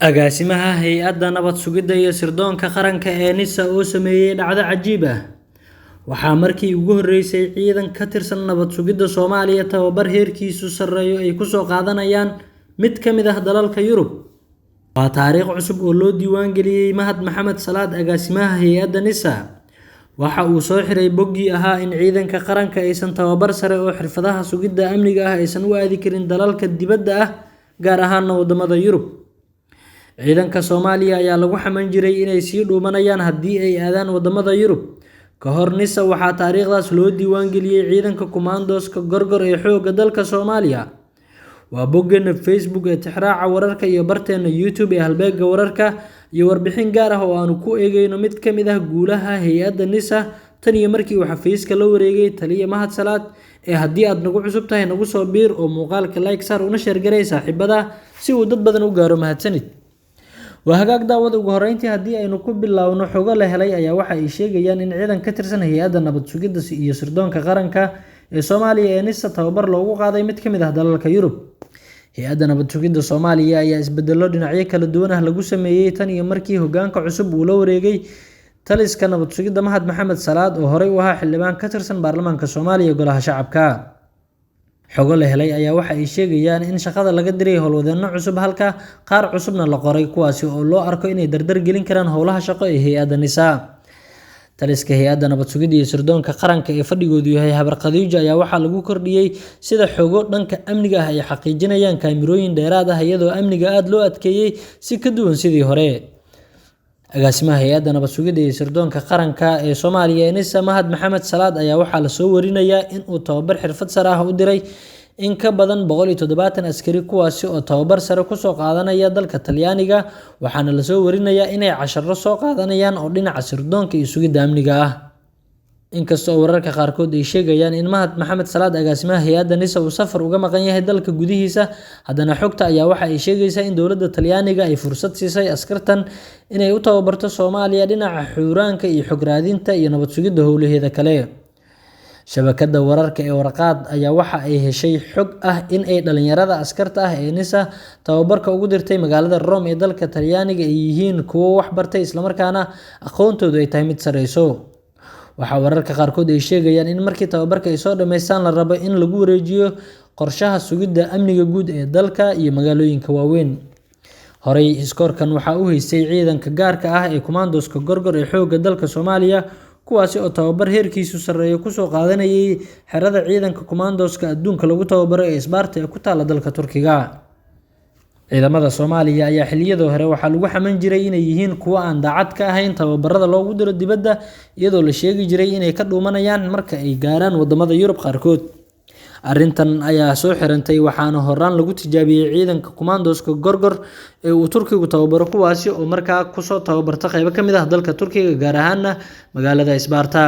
Agaasimaha Hay'adda Nabad Sugidda iyo Sirdoonka Qaranka ee NISA oo sameeyay dhacdo cajiib ah. Waxaa markii ugu horeysay ciidan ka tirsan nabad sugidda Soomaaliya tababar heerkiisu sarreeyo ay ku soo qaadanayaan mid ka mid ah dalalka Yurub. Waa taariikh cusub oo loo diiwaan geliyay Mahad Maxamed Salaad, agaasimaha hay'adda NISA. Waxa uu soo xiray boggii ahaa in ciidanka qaranka aysan tababar sare oo xirfadaha sugidda amniga ah aysan u aadi karin dalalka dibadda ah, gaar ahaan wadamada Yurub. Ciidanka Soomaaliya ayaa lagu xaman jiray inay sii dhuumanayaan haddii ay aadaan wadamada Yurub. Ka hor NISA waxaa taariikhdaas loo diiwaan geliyay ciidanka Kumaandooska Gorgor ee xoogga dalka Soomaaliya. Waa boggeena Facebook ee tixraaca wararka iyo barteena YouTube ee halbeegga wararka iyo warbixin gaar ah oo aanu ku eegayno mid ka mid ah guulaha hay'adda NISA tan iyo markii uu xafiiska la wareegay taliye Mahad Salaad. Haddii aad nagu cusub tahay nagu soo biir oo muuqaalka like saar una share garay saaxiibada si uu dad badan u gaaro. Mahadsanid. Waa hagaag daawada ugu horeyntii haddii aynu ku bilaawno xogo la helay ayaa waxa ay sheegayaan in ciidan ka tirsan hay'adda nabad sugidda iyo sirdoonka qaranka ee Soomaaliya ee NISA tababar loogu qaaday mid ka mid ah dalalka Yurub. Hay'adda nabad sugidda Soomaaliya ayaa isbeddello dhinacyo kala duwan ah lagu sameeyay tan iyo markii hoggaanka cusub uu la wareegay taliska nabad sugidda Mahad Maxamed Salaad oo horey u ahaa xildhibaan ka tirsan baarlamaanka Soomaaliya golaha shacabka. Xogo la helay ayaa waxa ay sheegayaan in shaqada laga diray howlwadeenno cusub halka qaar cusubna la qoray kuwaasi oo loo arko inay dardar gelin karaan howlaha shaqo ee hay'adda NISA. Taliska hay'adda nabad sugidda iyo sirdoonka qaranka ee fadhigoodu yahay Habar Khadiija ayaa waxaa lagu kordhiyay sida xogo dhanka amniga ah ay xaqiijinayaan kaamirooyin dheeraad ah iyadoo amniga aad loo adkeeyay si ka duwan sidii hore. Agaasimaha hay'adda nabad sugidda iyo sirdoonka qaranka ee Soomaaliya ee NISA Mahad Maxamed Salaad ayaa waxaa la soo warinayaa in uu tababar xirfad sare ah u diray in ka badan 170 askari kuwaasi oo tababar sare ku soo qaadanaya dalka Talyaaniga, waxaana la soo warinayaa inay casharro soo qaadanayaan oo dhinaca sirdoonka iyo sugidda amniga ah. Inkasta oo wararka qaarkood ay sheegayaan in Mahad Maxamed Salaad agaasimaha hay'adda NISA uu safar uga maqan yahay dalka gudihiisa, haddana xogta ayaa waxa ay sheegaysaa in dowladda Talyaaniga ay fursad siisay askartan inay u tababarto Soomaaliya dhinaca xuuraanka iyo xog raadinta iyo nabad sugidda howlaheeda kale. Shabakadda wararka ee Warqaad ayaa waxa ay heshay xog ah in ay dhalinyarada askarta ah ee NISA tababarka ugu dirtay magaalada Rome ee dalka Talyaaniga ay yihiin kuwo wax bartay isla markaana aqoontoodu ay tahay mid sareyso. Waxaa wararka qaarkood ay sheegayaan in markii tababarka ay soo dhameystaan la rabo in lagu wareejiyo qorshaha sugidda amniga guud ee dalka iyo magaalooyinka waaweyn. Horey iskoorkan waxaa u haystay ciidanka gaarka ah ee Kumaandooska Gorgor ee xoogga dalka Soomaaliya, kuwaasi oo tababar heerkiisu sarreeyo ku soo qaadanayay xerada ciidanka Kumaandooska adduunka lagu tababaro ee Isbaarta ee ku taala dalka Turkiga. Ciidamada Soomaaliya ayaa xilliyadii hore waxaa lagu xaman jiray inay yihiin kuwo aan daacad ka ahayn tababarada loogu diro dibadda, iyadoo la sheegi jiray inay ka dhuumanayaan marka ay gaaraan wadamada Yurub qaarkood. Arrintan ayaa soo xirantay waxaana horaan lagu tijaabiyay ciidanka Kumaandooska Gorgor ee uu Turkigu tababaro kuwaasi oo markaa kusoo tababarta qaybo ka mid ah dalka Turkiga gaar ahaana magaalada Isbaarta.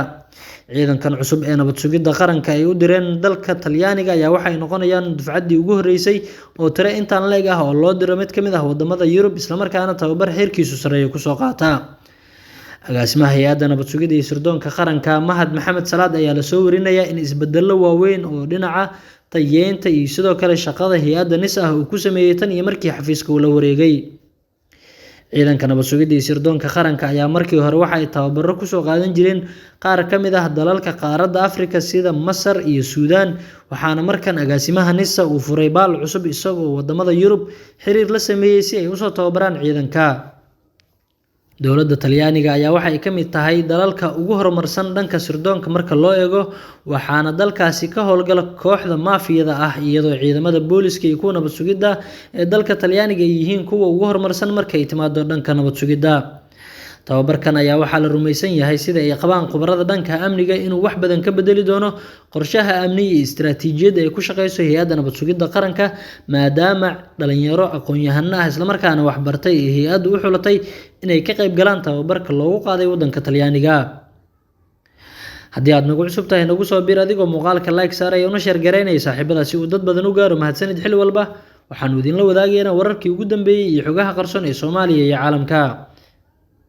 Ciidankan cusub ee nabad sugidda qaranka ay u direen dalka Talyaaniga ayaa waxay noqonayaan dufcaddii ugu horeysay oo tiro intaan leeg ah oo loo diro mid ka mid ah wadamada Yurub isla markaana tababar heerkiisu sarreeyo ku soo qaata. Agaasimaha hay'adda nabad sugidda iyo sirdoonka qaranka Mahad Maxamed Salaad ayaa la soo warinayaa in isbeddello waaweyn oo dhinaca tayeynta iyo sidoo kale shaqada hay'adda NISA ah uu ku sameeyay tan iyo markii xafiiska uu la wareegay. Ciidanka nabad sugidda iyo sirdoonka qaranka ayaa markii hore waxa ay tababaro ku soo qaadan jireen qaar ka mid ah dalalka qaaradda Afrika sida Masar iyo Suudaan, waxaana markan agaasimaha NISA uu furay baal cusub isagoo wadamada Yurub xiriir la sameeyay si ay u soo tababaraan ciidanka. Dowladda Talyaaniga ayaa waxa ay ka mid tahay dalalka ugu horumarsan dhanka sirdoonka marka loo eego, waxaana dalkaasi ka howlgala kooxda maafiyada ah iyadoo ciidamada booliska iyo kuwa nabad sugidda ee dalka Talyaaniga ay yihiin kuwa ugu horumarsan marka ay timaado dhanka nabad sugidda. Tababarkan ayaa waxaa la rumaysan yahay sida ay qabaan khubarada dhanka amniga inuu wax badan ka bedeli doono qorshaha amni iyo istiraatiijiyadda ay ku shaqeyso hay'adda nabad sugidda qaranka, maadaama dhalinyaro aqoon-yahano ah isla markaana wax bartay ee hay'addu u xulatay inay ka qayb galaan tababarka loogu qaaday waddanka Talyaaniga. Haddii aad nagu cusub tahay nagu soo biir adigoo muuqaalka like saaray una share gareynaya saaxiibada si uu dad badan u gaaro. Mahadsanid. Xilli walba waxaanu idinla wadaagaynaa wararkii ugu dambeeyay iyo xogaha qarsoon ee Soomaaliya iyo caalamka.